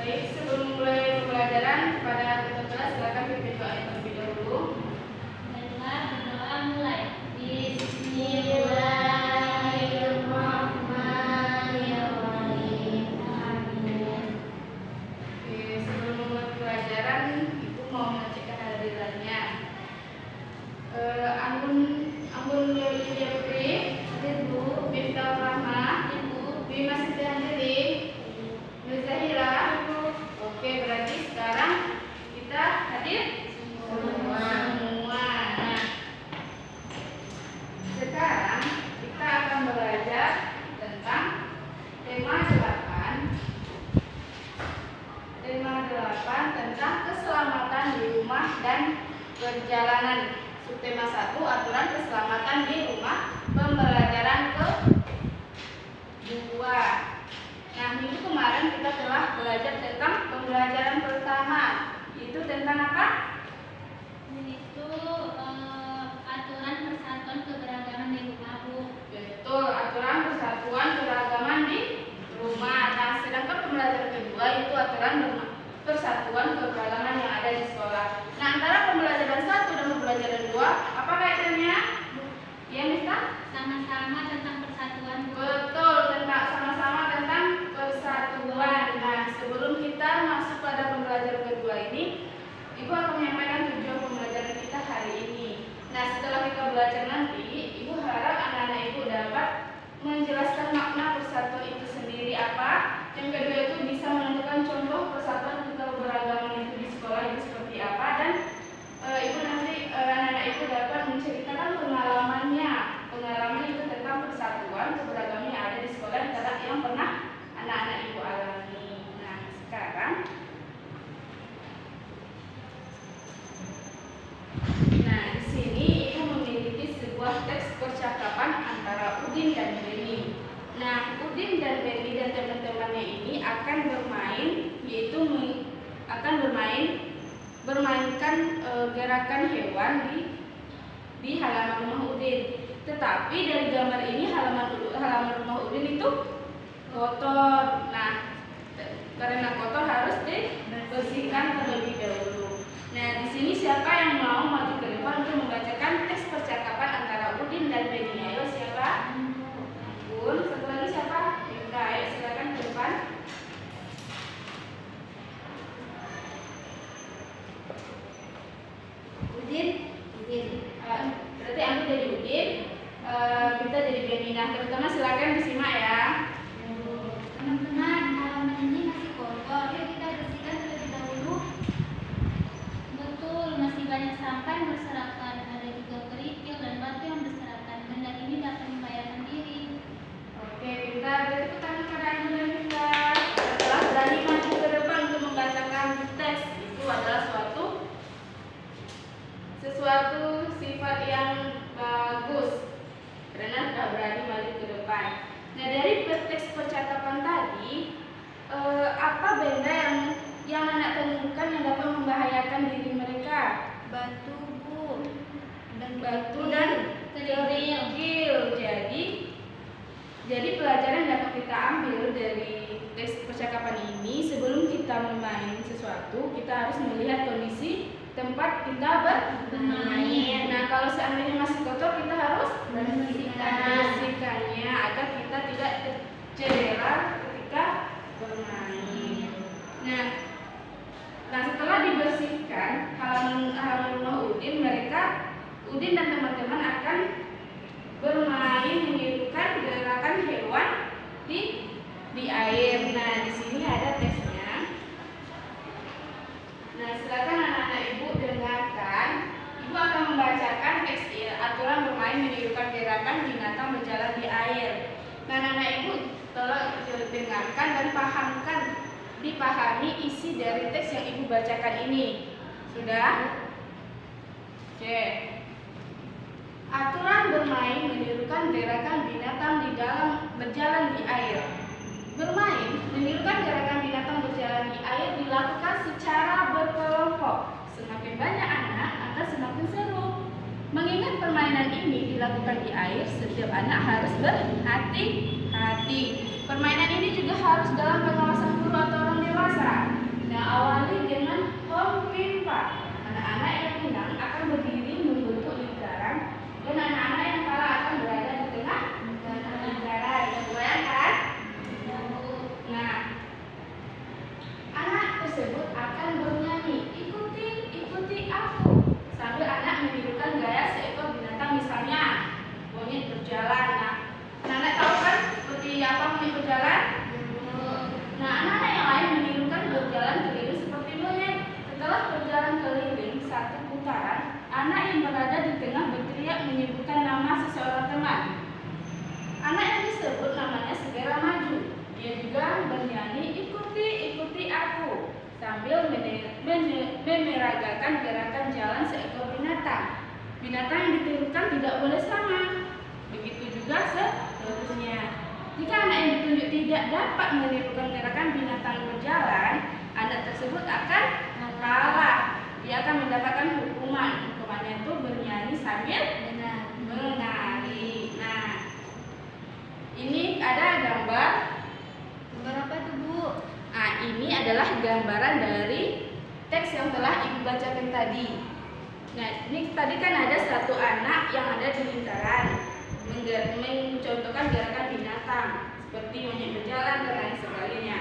Baik, sebelum mulai pembelajaran kepada ketua kelas silakan pimpin doa terlebih dahulu. Baiklah, berdoa mulai. Bismillahirrahmanirrahim. Amin. Oke, sebelum mulai pembelajaran, Ibu mau mengecek kehadirannya. Anggun Yulia Putri, Ibu, Miftah Rahma, Ibu, Bima Siti Anjali, Zahira. Oke, berarti sekarang kita hadir semua. Nah, sekarang kita akan belajar tentang tema 8 tentang keselamatan di rumah dan perjalanan. Subtema 1 aturan keselamatan di rumah, pembelajaran ke-2. Nah, minggu kemarin kita telah belajar tentang pembelajaran pertama. Itu tentang apa? itu aturan persatuan keberagaman di rumah, Bu. Betul, aturan persatuan keragaman di rumah. Nah, sedangkan pembelajaran kedua itu aturan persatuan keberagaman yang ada di sekolah. Nah, antara pembelajaran 1 dan pembelajaran 2, apa kaitannya? Ya, Miftah? Sama-sama tentang persatuan, Bu. Betul, sama-sama tentang persatuan. Nah, sebelum kita masuk pada pembelajaran kedua ini, Ibu akan menyampaikan tujuan pembelajaran kita hari ini. Nah, setelah kita belajar nanti, Ibu harap anak-anak Ibu dapat menjelaskan makna persatuan itu sendiri apa. Yang kedua itu bisa menentukan contoh persatuan keberagaman itu di sekolah itu seperti apa. Dan Ibu nanti anak-anak Ibu dapat menceritakan pengalamannya. Pengalaman itu tentang persatuan keberagaman yang ada di sekolah yang pernah anak-anak Ibu alami. Nah, sekarang di sini Ibu memiliki sebuah teks percakapan antara Udin dan Beni. Nah, Udin dan Beni dan teman-temannya ini akan bermain, yaitu bermainkan gerakan hewan di halaman rumah Udin. Tetapi dari gambar ini halaman rumah Udin itu kotor. Nah, karena kotor harus dibersihkan terlebih dahulu. Nah, di sini siapa yang mau maju ke depan untuk membacakan teks percakapan antara Udin dan Beni? Ayo, siapa? Bun, satu lagi siapa? Dinda. Ayo, silakan ke depan. Udin. Berarti aku jadi Udin, kita jadi Beni. Nah, terutama silakan disimak ya. Teman-teman, halaman ini masih kotor. Yuk kita bersihkan terlebih dahulu. Betul, masih banyak sampah yang berserakan. Ada juga kerikil dan batu yang berserakan. Benda ini dapat membahayakan diri. Oke, kita beri tepuk tangan kepada Ibu dan kita. Setelah berani maju ke depan untuk membacakan teks, itu adalah sesuatu sifat yang bagus karena sudah berani maju ke depan. Nah, dari teks percakapan tadi, apa benda yang anak temukan yang dapat membahayakan diri mereka? Batu, Bu. Batu dan kerikil. Jadi pelajaran yang dapat kita ambil dari teks percakapan ini, sebelum kita bermain sesuatu, kita harus melihat kondisi tempat kita bermain. Nah, kalau seandainya masih kotor, kita harus membersihkannya agar kita tidak cedera ketika bermain. Nah, setelah dibersihkan halaman rumah Udin, Udin dan teman-teman akan bermain menirukan gerakan hewan di air. Nah, di sini ada teksnya. Nah, silakan anak-anak Ibu dengarkan. Ibu akan membacakan teks aturan bermain menirukan gerakan binatang berjalan di air. Nah, anak-anak Ibu tolong dengarkan dan dipahami isi dari teks yang Ibu bacakan ini. Sudah? Oke. Aturan bermain menirukan gerakan binatang berjalan di air. Bermain menirukan gerakan binatang berjalan di air dilakukan secara berkelompok. Semakin banyak anak akan semakin seru. Mengingat permainan ini dilakukan di air, setiap anak harus berhati-hati. Permainan ini juga harus dalam pengawasan guru atau orang dewasa. dewasa. Nah, awali dengan home pimpa. Anak-anak yang menang akan berdiri membentuk lingkaran dan anak-anak yang kalah akan berada di tengah lingkaran. Bayangkan? Nah, anak tersebut akan bernyanyi, ikuti aku, sambil anak menirukan gaya seekor binatang, misalnya monyet berjalan. Nah, anak tahu kan seperti apa monyet berjalan? Nah, anak-anak yang lain menirukan berjalan keliling seperti monyet. Setelah berjalan keliling satu putaran, anak yang berada di tengah berteriak menyebutkan nama seseorang teman. Anak yang disebut namanya segera maju. Dia juga bernyanyi, ikuti aku, sambil memeragakan gerakan jalan seekor binatang. Binatang yang ditirukan tidak boleh sama. Begitu juga seterusnya. Jika anak yang ditunjuk tidak dapat menirukan gerakan binatang berjalan, anak tersebut akan kalah. Dia akan mendapatkan hukuman. Hukumannya itu bernyanyi sambil menari. Nah, ini ada gambar. Gambar apa itu, Bu? Nah, ini adalah gambaran dari teks yang telah Ibu bacakan tadi. Nah, ini tadi kan ada satu anak yang ada di lingkaran mencontohkan gerakan binatang seperti monyet berjalan dan lain sebagainya.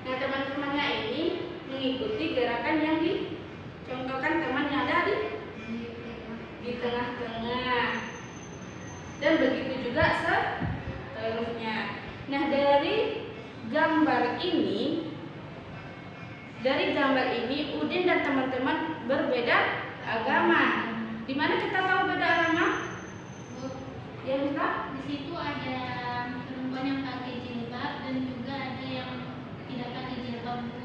Nah, teman-temannya ini mengikuti gerakan yang dicontohkan teman yang ada di tengah-tengah. Dan begitu juga seterusnya. Nah, dari gambar ini Udin dan teman-teman berbeda agama. Di mana kita tahu beda agama? Ya, kita Di situ ada perempuan yang pakai jilbab dan juga ada yang tidak pakai jilbab, Bu.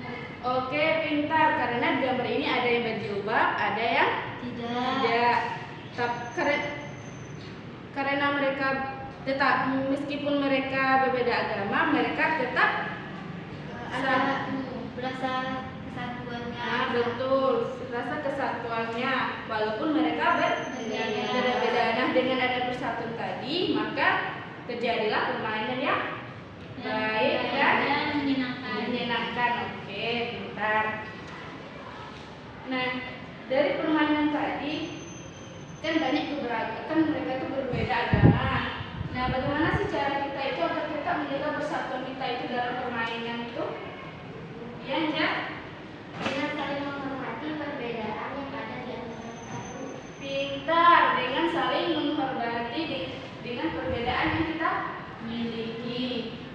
Oke, pintar. Karena di gambar ini ada yang berjilbab, ada yang tidak. Karena mereka tetap, meskipun mereka berbeda agama, mereka tetap berasa kesatuannya. Nah, betul, rasa kesatuannya walaupun mereka berbeda-beda. Nah, dengan ada persatuan tadi, maka terjadilah permainan yang baik dan menyenangkan. Oke, pintar. Nah, dari permainan tadi kan banyak keberagaman, kan mereka itu berbeda agama. Nah, bagaimana sih cara kita itu agar kita menjaga persatuan kita itu dalam permainan itu? Ya, Anja? Dengan saling menghormati perbedaan yang ada di antara kita. Pintar, dengan saling menghormati dengan perbedaan yang kita miliki.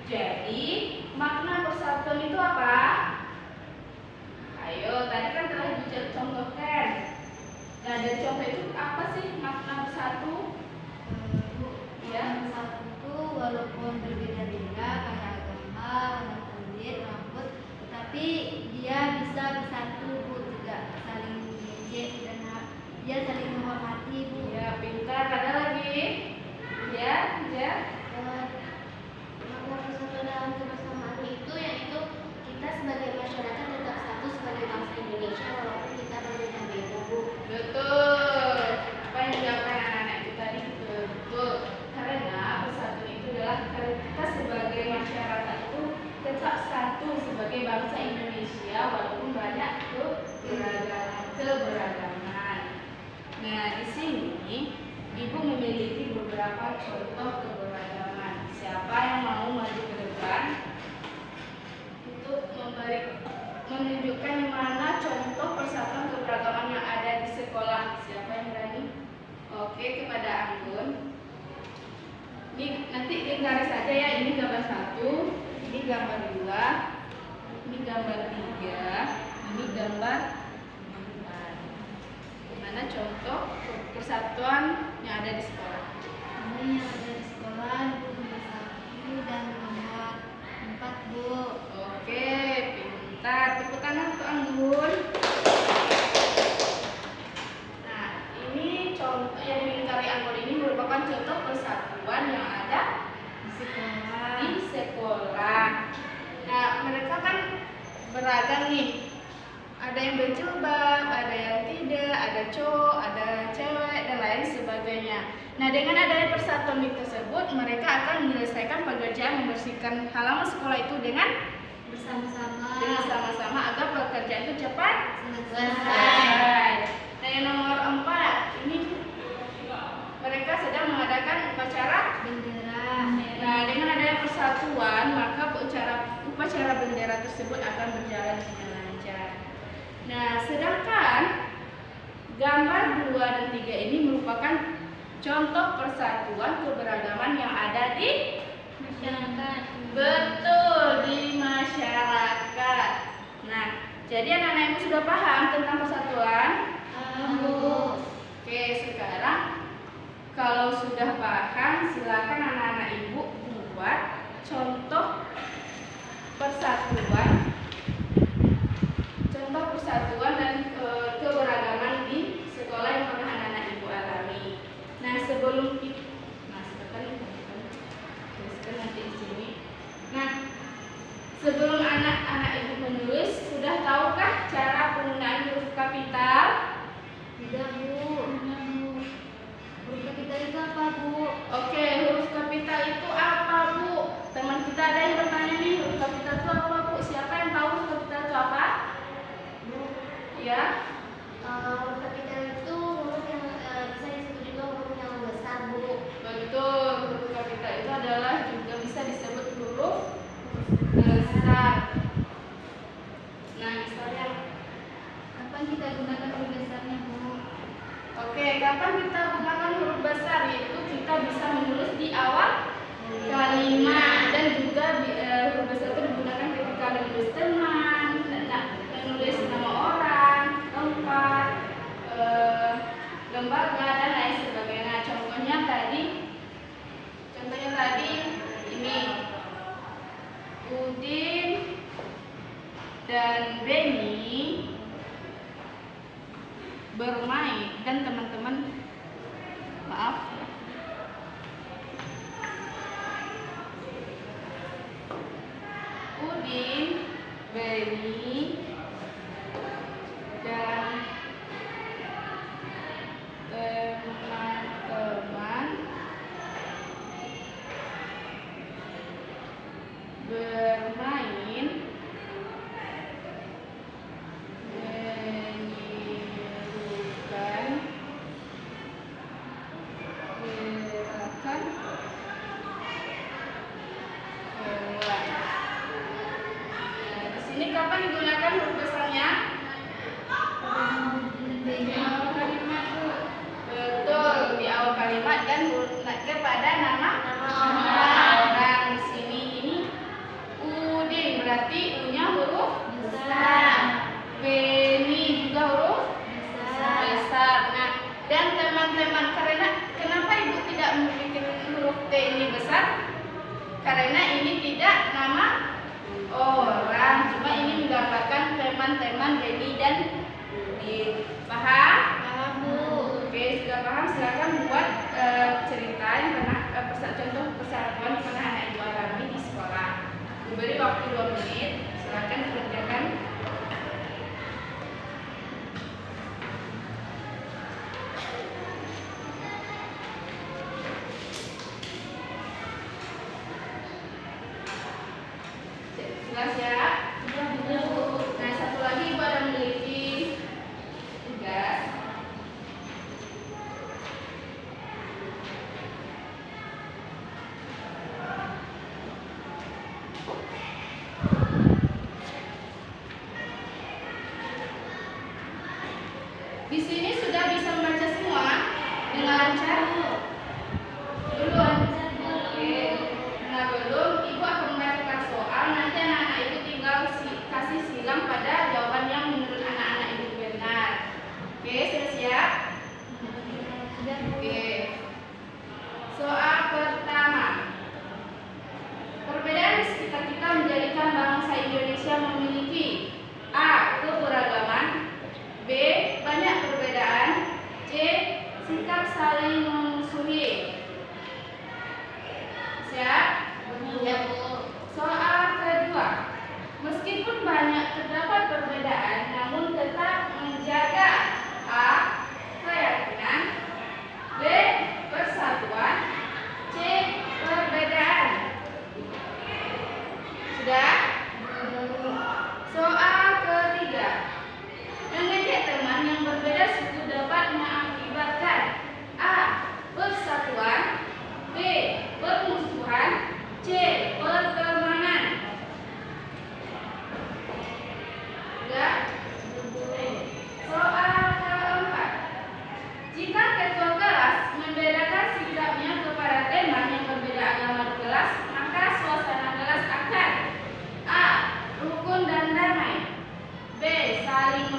Jadi, makna persatuan itu apa? Ayo, tadi kan telah dicontohkan. Nah, dari contoh itu apa sih makna bersatu? Ya, Bersatu itu walaupun berbeda-beda kayak agama, warna kulit, rambut, tetapi dia bisa bersatu, Bu, tidak saling mengejek dan dia saling menghormati, Bu. ya, pintar. Ada lagi? Ya. Makna persatuan dalam kebersamaan itu yaitu kita sebagai masyarakat tetap satu sebagai bangsa Indonesia walaupun kita berbeda-beda, Bu. Betul. Apa yang dilakukan anak-anak itu tadi betul. Karena persatuan itu adalah karena kita sebagai masyarakat itu tetap satu sebagai bangsa Indonesia walaupun banyak keberagaman. Nah, di sini Ibu memiliki beberapa contoh keberagaman. Siapa yang mau maju ke depan untuk menunjukkan mana contoh persatuan keberagaman yang ada di sekolah? Siapa yang berani? Oke, kepada Anggun. Ini nanti lingkari saja ya. Ini gambar 1, ini gambar 2, ini gambar 3, ini gambar 4. Mana contoh persatuan yang ada di sekolah? Ini yang ada di sekolah itu nomor 1 dan nomor 4, Bu. Oke, pintar. Tepuk tangan untuk Anggun. Nah, ini contoh yang dilingkari Anggun ini merupakan contoh persatuan yang ada di sekolah. Nah, mereka kan beragam nih. Ada yang berjilbab, ada yang tidak, ada cowok, ada cewek, dan lain sebagainya. Nah, dengan adanya persatuan tersebut, mereka akan menyelesaikan pekerjaan membersihkan halaman sekolah itu dengan bersama-sama agar pekerjaan itu cepat Selesai. selesai. Nah, yang nomor 4 ini mereka sedang mengadakan upacara Bendera. Nah, dengan adanya persatuan, maka upacara bendera tersebut akan berjalan dengan lancar. Nah, sedangkan gambar 2 dan 3 ini merupakan contoh persatuan keberagaman yang ada di Masyarakat. betul di masyarakat. Nah, jadi anak-anak ibu sudah paham tentang persatuan? Bu. Oke, sekarang kalau sudah paham, silakan anak-anak ibu buat contoh persatuan dan keberagaman di sekolah yang pernah anak-anak ibu alami. Nah, sebelum itu, nanti di sini. Nah, sebelum anak-anak ibu menulis, sudah tahukah cara penggunaan huruf kapital? Tidak, Bu. Huruf kapital itu apa, Bu? Oke, huruf kapital itu apa, Bu? Teman kita ada yang bertanya nih, huruf kapital itu apa, Bu? Siapa yang tahu huruf kapital itu apa? Bu. Ya? Huruf kapital itu huruf yang bisa disebut juga huruf yang besar, Bu. Betul, huruf kapital itu adalah juga bisa disebut huruf besar. Nah, misalnya, Kapan kita gunakan huruf besarnya, Bu? oke, kapan kita gunakan huruf besar? Yaitu kita bisa menulis di awal kalimat dan juga huruf besar itu digunakan ketika menulis teman, menulis nama orang, tempat, lembaga dan lain sebagainya. Contohnya tadi ini Udin dan Beni bermain dan teman-teman maaf Udin, Beni dan teman-teman bermain menirukan gerakan bola. Nah, di sini kapan digunakan huruf besarnya? Di awal kalimat, Bu. Betul, di awal kalimat dan kepada nama orang. Di sini ini Udin berarti U-nya huruf Besar. Beni juga huruf Besar. besar. Nah, dan teman-teman, kenapa ibu tidak membuat huruf T ini besar? Karena ini tidak nama orang, cuma ini menggambarkan teman-teman Beni dan Udin. Paham? Paham, Bu. Oke, sudah paham. Silakan buat cerita yang pernah contoh persatuan yang pernah anak ibu alami di sekolah. Diberi waktu 2 menit. Silakan kerjakan. Jelas ya? Nah, satu lagi ibu ada memiliki tugas.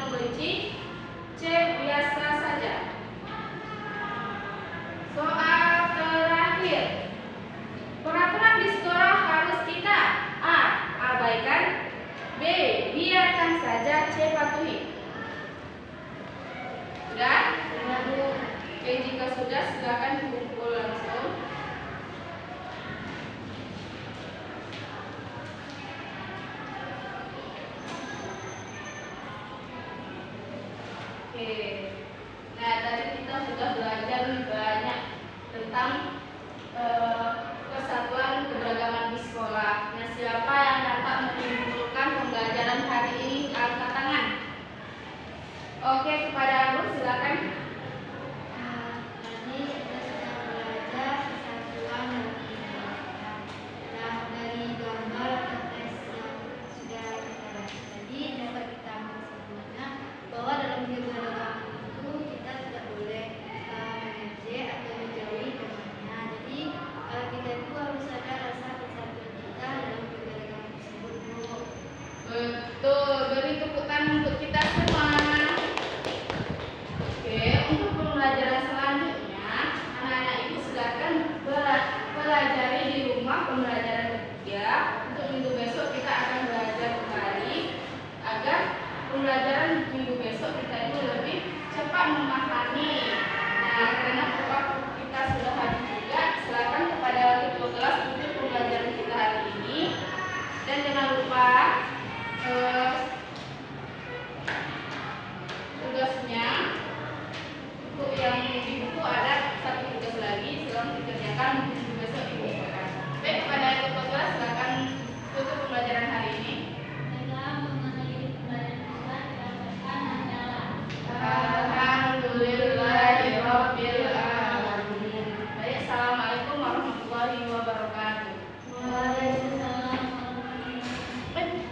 membenci, C. biasa saja. Soal terakhir. Peraturan di sekolah harus kita A. abaikan, B. biarkan saja, C. patuhi. Sudah? Oke, jika sudah silakan kumpul langsung.